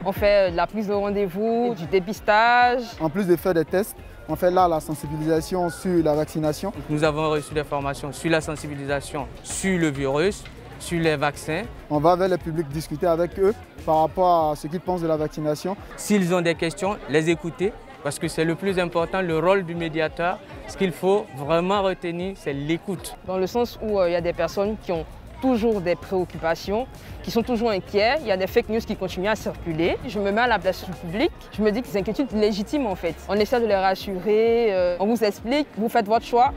On fait de la prise de rendez-vous, du dépistage. En plus de faire des tests, on fait là la sensibilisation sur la vaccination. Nous avons reçu des formations sur la sensibilisation sur le virus, sur les vaccins. On va vers le public discuter avec eux par rapport à ce qu'ils pensent de la vaccination. S'ils ont des questions, les écouter, parce que c'est le plus important, le rôle du médiateur. Ce qu'il faut vraiment retenir, c'est l'écoute. Dans le sens où il y a des personnes qui ont toujours des préoccupations, qui sont toujours inquiets. Il y a des fake news qui continuent à circuler. Je me mets à la place du public. Je me dis que c'est une inquiétude légitime en fait. On essaie de les rassurer, on vous explique, vous faites votre choix.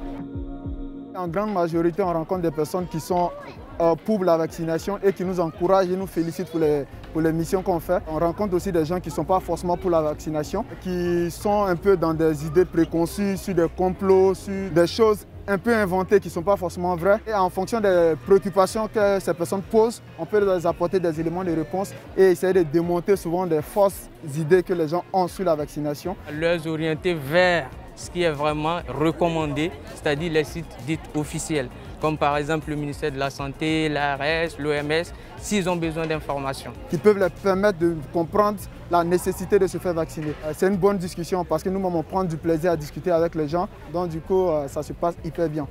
En grande majorité, on rencontre des personnes qui sont pour la vaccination et qui nous encouragent et nous félicitent pour les missions qu'on fait. On rencontre aussi des gens qui ne sont pas forcément pour la vaccination, qui sont un peu dans des idées préconçues, sur des complots, sur des choses un peu inventées qui ne sont pas forcément vraies. Et en fonction des préoccupations que ces personnes posent, on peut leur apporter des éléments de réponse et essayer de démonter souvent des fausses idées que les gens ont sur la vaccination. Les orienter vers ce qui est vraiment recommandé, c'est-à-dire les sites dits officiels, comme par exemple le ministère de la Santé, l'ARS, l'OMS, s'ils ont besoin d'informations. Qui peuvent leur permettre de comprendre la nécessité de se faire vacciner. C'est une bonne discussion parce que nous-mêmes, on prend du plaisir à discuter avec les gens. Donc du coup, ça se passe hyper bien.